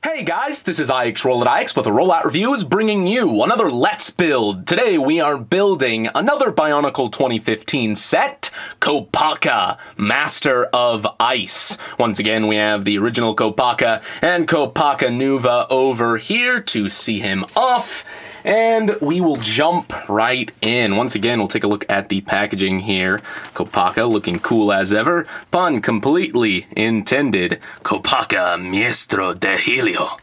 Hey guys, this is RolloutReviews with RolloutReviews bringing you another Let's Build. Today we are building another BIONICLE 2015 set, Kopaka, Master of Ice. Once again, we have the original Kopaka and Kopaka Nuva over here to see him off. And we will jump right in. Once again, we'll take a look at the packaging here. Kopaka looking cool as ever. Pun completely intended. Kopaka Maestro de Helio.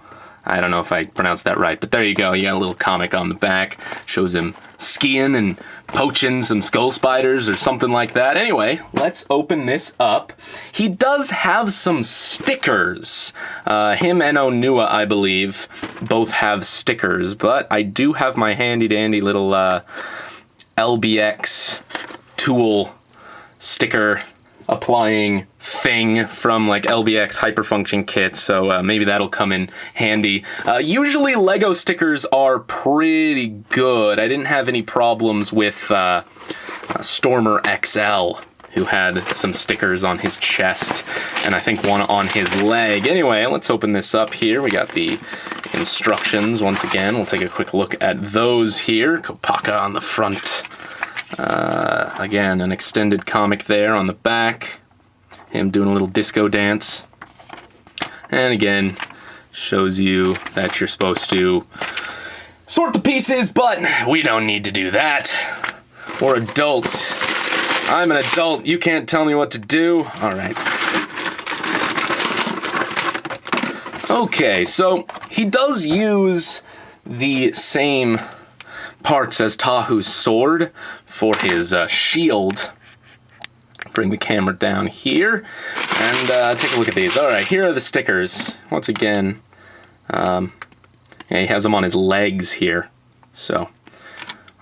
I don't know if I pronounced that right, but there you go. You got a little comic on the back. Shows him skiing and poaching some skull spiders or something like that. Anyway, let's open this up. He does have some stickers. Him and Onua, I believe, both have stickers, but I do have my handy-dandy little LBX tool sticker applying thing from like LBX Hyperfunction kits, so maybe that'll come in handy. Usually Lego stickers are pretty good. I didn't have any problems with Stormer XL, who had some stickers on his chest, and I think one on his leg. Anyway, let's open this up here. We got the instructions once again. We'll take a quick look at those here. Kopaka on the front. Again, an extended comic there on the back. Him doing a little disco dance. And again, shows you that you're supposed to sort the pieces, but we don't need to do that. We're adults. I'm an adult. You can't tell me what to do. All right. Okay, so he does use the same parts as Tahu's sword for his shield. Bring the camera down here and take a look at these. All right, here are the stickers. Once again, yeah, he has them on his legs here. So,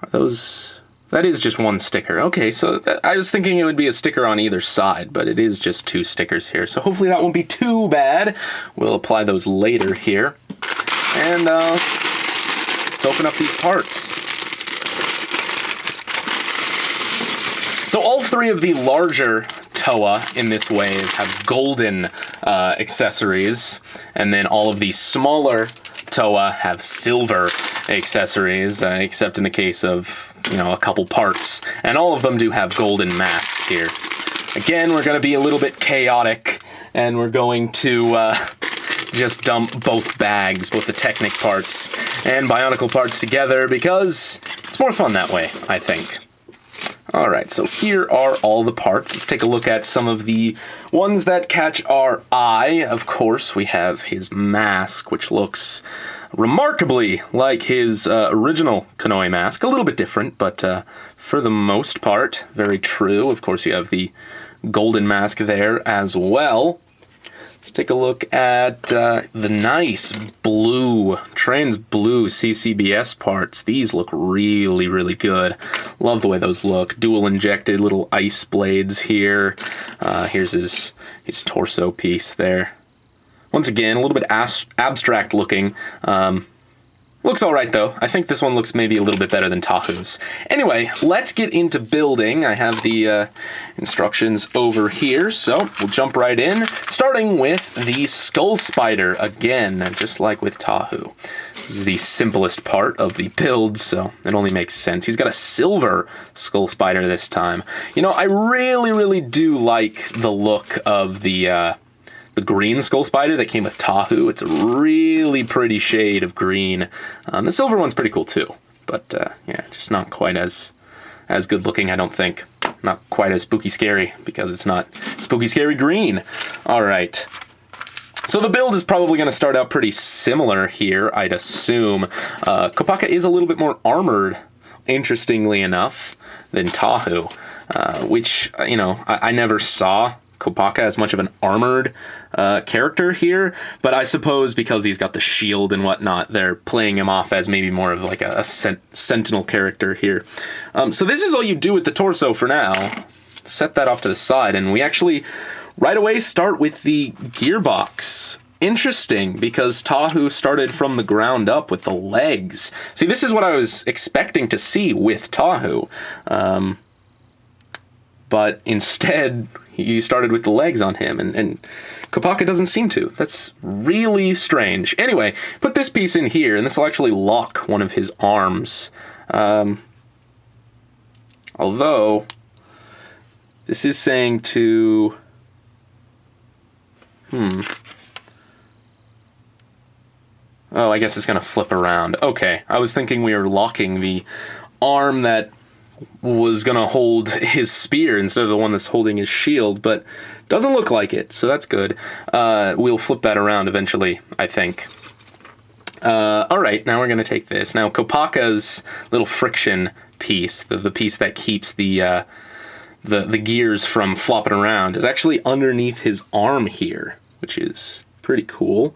are those? That is just one sticker. Okay, so I was thinking it would be a sticker on either side, but it is just two stickers here. So hopefully that won't be too bad. We'll apply those later here. And let's open up these parts. So all three of the larger Toa in this wave have golden accessories, and then all of the smaller Toa have silver accessories, except in the case of, you know, a couple parts. And all of them do have golden masks here. Again, we're going to be a little bit chaotic, and we're going to just dump both bags, both the Technic parts and Bionicle parts together, because it's more fun that way, I think. Alright, so here are all the parts. Let's take a look at some of the ones that catch our eye. Of course, we have his mask, which looks remarkably like his original Konoe mask. A little bit different, but for the most part, very true. Of course, you have the golden mask there as well. Let's take a look at the nice blue, trans blue CCBS parts. These look really, really good. Love the way those look. Dual injected little ice blades here. Here's his torso piece there. Once again, a little bit abstract looking. Looks alright though. I think this one looks maybe a little bit better than Tahu's. Anyway, let's get into building. I have the instructions over here, so we'll jump right in. Starting with the skull spider again, just like with Tahu. This is the simplest part of the build, so it only makes sense. He's got a silver skull spider this time. You know, I really, really do like the look of the green skull spider that came with Tahu. It's a really pretty shade of green. The silver one's pretty cool too, but yeah, just not quite as good looking, I don't think. Not quite as spooky scary, because it's not spooky scary green. All right. So the build is probably going to start out pretty similar here, I'd assume. Kopaka is a little bit more armored, interestingly enough, than Tahu, which, you know, I never saw Kopaka as much of an armored character here, but I suppose because he's got the shield and whatnot, they're playing him off as maybe more of like a sentinel character here. So this is all you do with the torso for now. Set that off to the side, and we actually right away start with the gearbox. Interesting, because Tahu started from the ground up with the legs. See, this is what I was expecting to see with Tahu. but instead you started with the legs on him, and Kopaka doesn't seem to. That's really strange. Anyway, put this piece in here, and this will actually lock one of his arms. Although, this is saying to... Oh, I guess it's going to flip around. Okay, I was thinking we were locking the arm that was going to hold his spear instead of the one that's holding his shield, but doesn't look like it, so that's good. We'll flip that around eventually, I think. All right, now we're going to take this. Now, Kopaka's little friction piece, the piece that keeps the gears from flopping around, is actually underneath his arm here, which is pretty cool.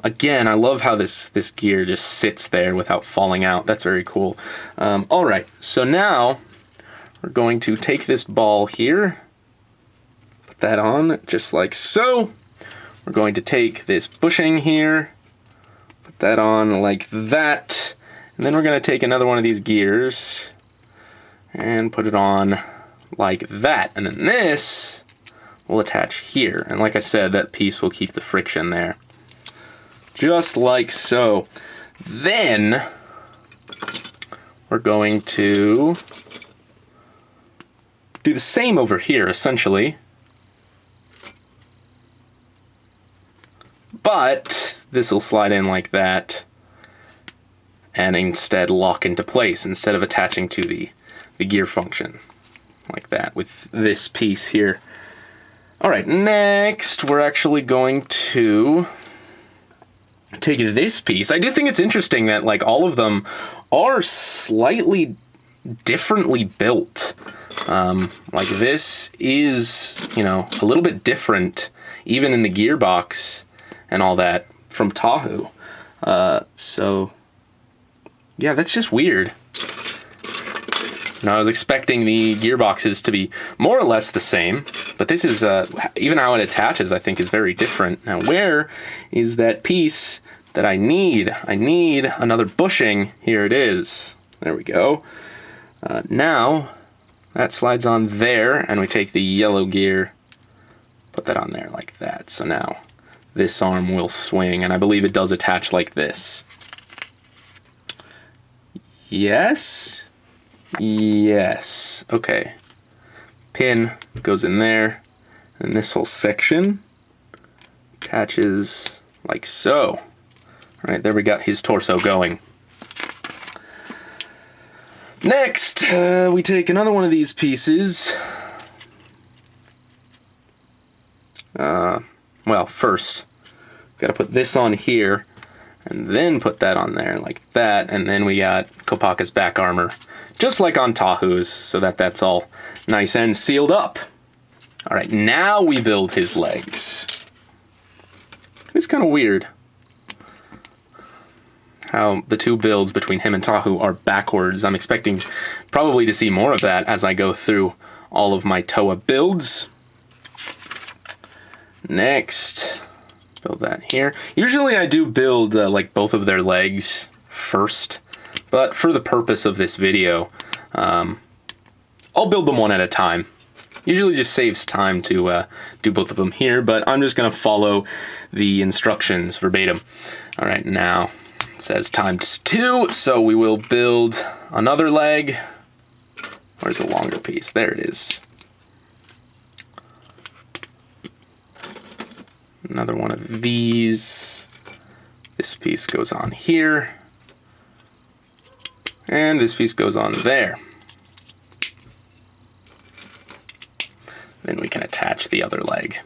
Again, I love how this gear just sits there without falling out. That's very cool. All right, so now we're going to take this ball here, put that on just like so. We're going to take this bushing here, put that on like that, and then we're going to take another one of these gears and put it on like that, and then this will attach here. And like I said, that piece will keep the friction there. Just like so. Then we're going to do the same over here, essentially. But this will slide in like that and instead lock into place instead of attaching to the gear function like that with this piece here. All right, next we're actually going to take this piece. I do think it's interesting that like all of them are slightly differently built. Like this is, you know, a little bit different even in the gearbox and all that from Tahu. So yeah, that's just weird. Now, I was expecting the gearboxes to be more or less the same, but this is, even how it attaches, I think, is very different. Now, where is that piece that I need? I need another bushing. Here it is. There we go. Now, that slides on there, and we take the yellow gear, put that on there like that. So now, this arm will swing, and I believe it does attach like this. Yes? Yes. Okay. Pin goes in there, and this whole section attaches like so. All right, there we got his torso going. Next, we take another one of these pieces. Well, first, gotta put this on here, and then put that on there like that, and then we got Kopaka's back armor, just like on Tahu's, so that that's all nice and sealed up. All right, now we build his legs. It's kind of weird how the two builds between him and Tahu are backwards. I'm expecting probably to see more of that as I go through all of my Toa builds. Next, build that here. Usually I do build like both of their legs first, but for the purpose of this video, I'll build them one at a time. Usually just saves time to do both of them here, but I'm just gonna follow the instructions verbatim. All right, now it says ×2, so we will build another leg. Where's the longer piece? There it is. Another one of these. This piece goes on here. And this piece goes on there. Then we can attach the other leg.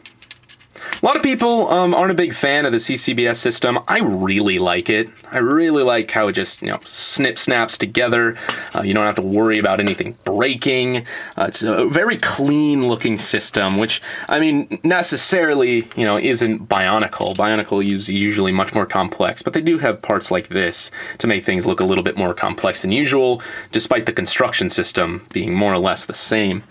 A lot of people aren't a big fan of the CCBS system. I really like it. I really like how it just, you know, snaps together. You don't have to worry about anything breaking. It's a very clean looking system, which, I mean, necessarily, you know, isn't Bionicle. Bionicle is usually much more complex, but they do have parts like this to make things look a little bit more complex than usual, despite the construction system being more or less the same.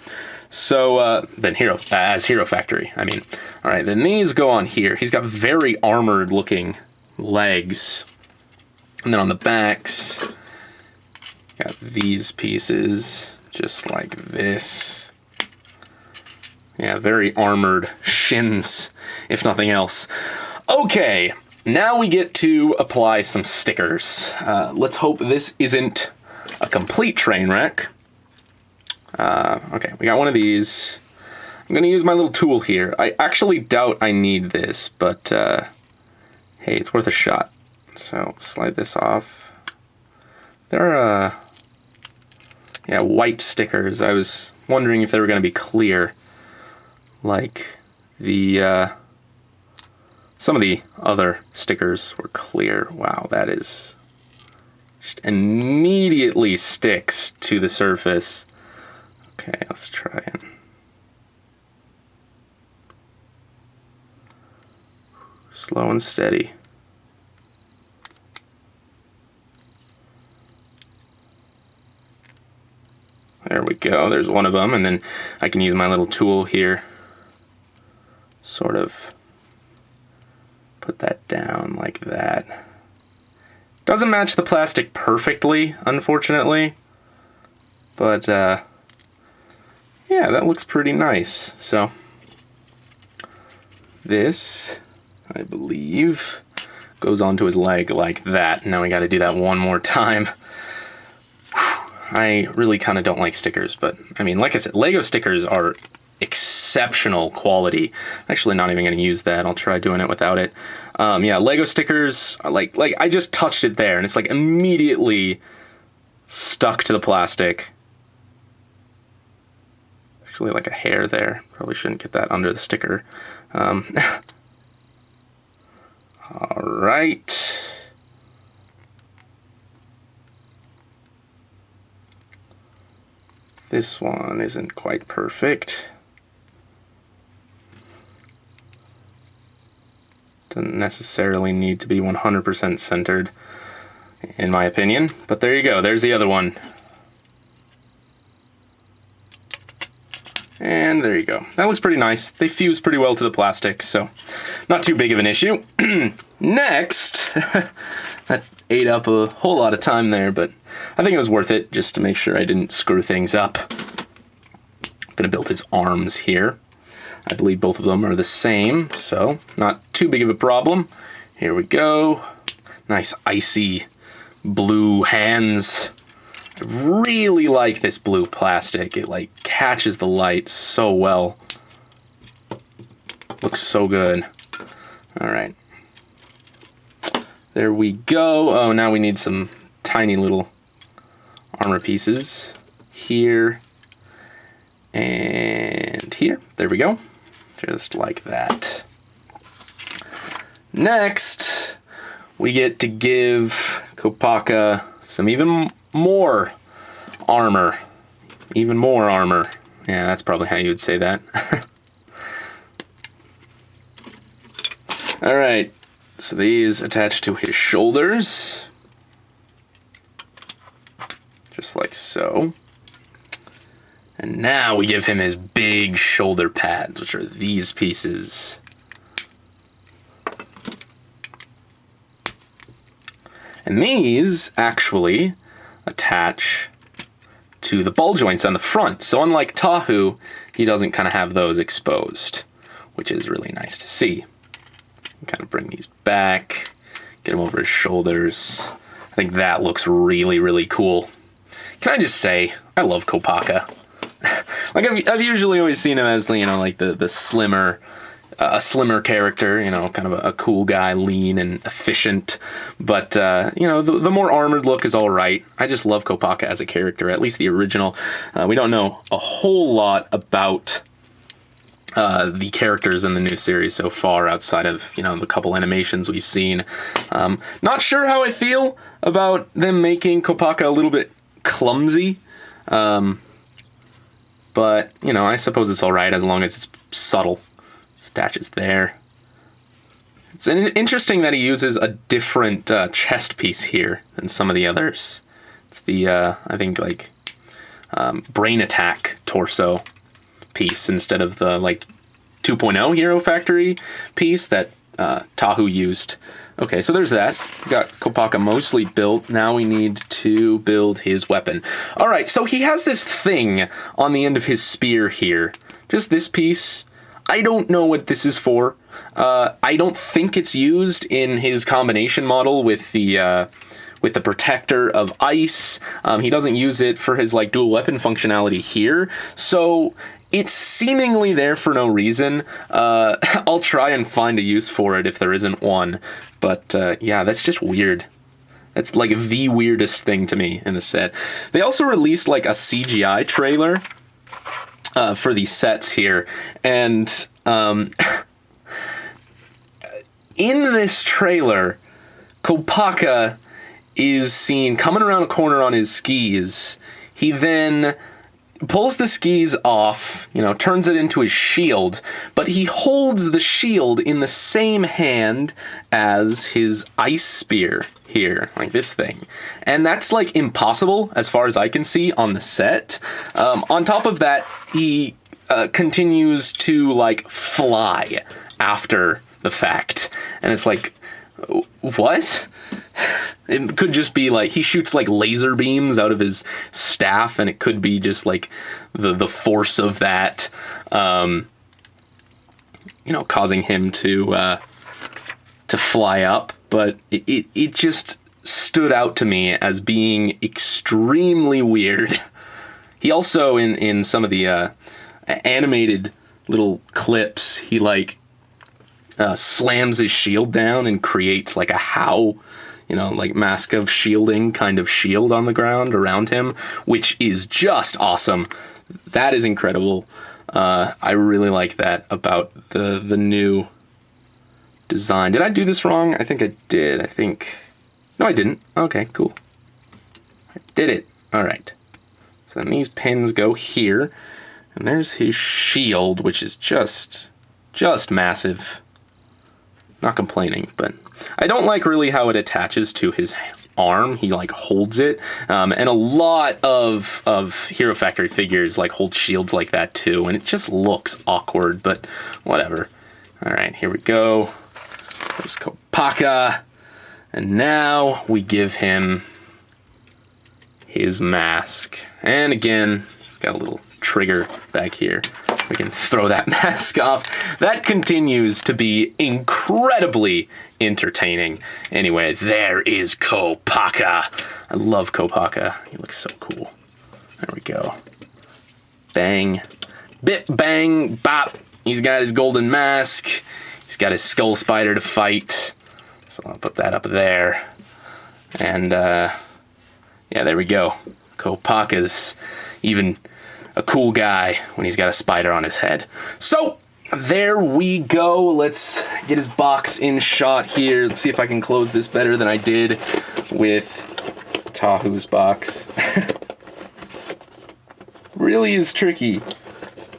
So, then Hero Factory, I mean. All right, then these go on here. He's got very armored looking legs. And then on the backs, got these pieces, just like this. Yeah, very armored shins, if nothing else. Okay, now we get to apply some stickers. Let's hope this isn't a complete train wreck. Okay, we got one of these. I'm gonna use my little tool here. I actually doubt I need this, but hey, it's worth a shot. So, slide this off. There are, yeah, white stickers. I was wondering if they were gonna be clear, like the, some of the other stickers were clear. Wow, that is just immediately sticks to the surface. Okay, let's try it. Slow and steady. There we go, there's one of them, and then I can use my little tool here, sort of put that down like that. Doesn't match the plastic perfectly, unfortunately, but yeah, that looks pretty nice. So this, I believe, goes onto his leg like that. Now we got to do that one more time. I really kind of don't like stickers, but I mean, like I said, Lego stickers are exceptional quality. I'm actually not even going to use that. I'll try doing it without it. Yeah, Lego stickers, like I just touched it there and it's like immediately stuck to the plastic. Actually like a hair there. Probably shouldn't get that under the sticker. All right. This one isn't quite perfect. Doesn't necessarily need to be 100% centered, in my opinion. But there you go, there's the other one. And there you go. That looks pretty nice. They fuse pretty well to the plastic, so not too big of an issue. Next, that ate up a whole lot of time there, but I think it was worth it just to make sure I didn't screw things up. I'm gonna build his arms here. I believe both of them are the same, so not too big of a problem. Here we go. Nice icy blue hands. I really like this blue plastic. It like catches the light so well. Looks so good. All right. There we go. Oh, now we need some tiny little armor pieces here and here. There we go. Just like that. Next, we get to give Kopaka some even more armor. Even more armor. Yeah, that's probably how you would say that. All right, so these attach to his shoulders. Just like so. And now we give him his big shoulder pads, which are these pieces. And these actually attach to the ball joints on the front. So unlike Tahu, he doesn't kind of have those exposed, which is really nice to see. Kind of bring these back, get them over his shoulders. I think that looks really, really cool. Can I just say, I love Kopaka. Like I've usually always seen him as, you know, like the slimmer, a slimmer character, you know, kind of a cool guy, lean and efficient. But, you know, the more armored look is all right. I just love Kopaka as a character, at least the original. We don't know a whole lot about the characters in the new series so far, outside of, you know, the couple animations we've seen. Not sure how I feel about them making Kopaka a little bit clumsy. But, you know, I suppose it's all right as long as it's subtle. It attaches there. It's interesting that he uses a different chest piece here than some of the others. It's the, I think, like, brain attack torso piece instead of the, like, 2.0 Hero Factory piece that Tahu used. Okay, so there's that. We got Kopaka mostly built. Now we need to build his weapon. All right, so he has this thing on the end of his spear here just this piece. I don't know what this is for. I don't think it's used in his combination model with the protector of ice. He doesn't use it for his like dual weapon functionality here. So it's seemingly there for no reason. I'll try and find a use for it if there isn't one. But yeah, that's just weird. That's like the weirdest thing to me in the set. They also released like a CGI trailer for these sets here. And in this trailer, Kopaka is seen coming around a corner on his skis. He then pulls the skis off, you know, turns it into his shield, but he holds the shield in the same hand as his ice spear here, like this thing. And that's like impossible as far as I can see on the set. On top of that, he continues to like fly after the fact. And it's like, what? It could just be like he shoots like laser beams out of his staff, and it could be just like the force of that, you know, causing him to fly up. But it just stood out to me as being extremely weird. He also in some of the animated little clips, he like slams his shield down and creates like a how, you know, like Mask of Shielding kind of shield on the ground around him, which is just awesome. That is incredible. I really like that about the new design. Did I do this wrong? I think I did. No, I didn't. Okay, cool. I did it. All right. So then these pins go here, and there's his shield, which is just massive. Not complaining, but I don't like really how it attaches to his arm. He like holds it, and a lot of Hero Factory figures like hold shields like that too, and it just looks awkward, but whatever. All right, here we go. There's Kopaka, and now we give him his mask. And again, it's got a little trigger back here. We can throw that mask off. That continues to be incredibly entertaining. Anyway, there is Kopaka. I love Kopaka. He looks so cool. There we go. Bang. Bip, bang, bop. He's got his golden mask. He's got his skull spider to fight. So I'll put that up there. And, yeah, there we go. Kopaka's even a cool guy when he's got a spider on his head. So there we go. Let's get his box in shot here. Let's see if I can close this better than I did with Tahu's box. Really is tricky.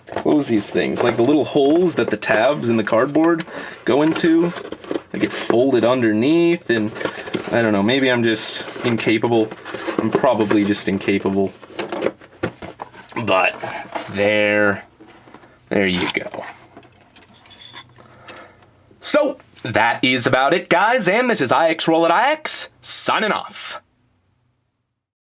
Close these things. Like the little holes that the tabs in the cardboard go into, they get folded underneath, and I don't know, maybe I'm just incapable. I'm probably just incapable. But there you go. So that is about it, guys, and this is IX Roll It IX signing off.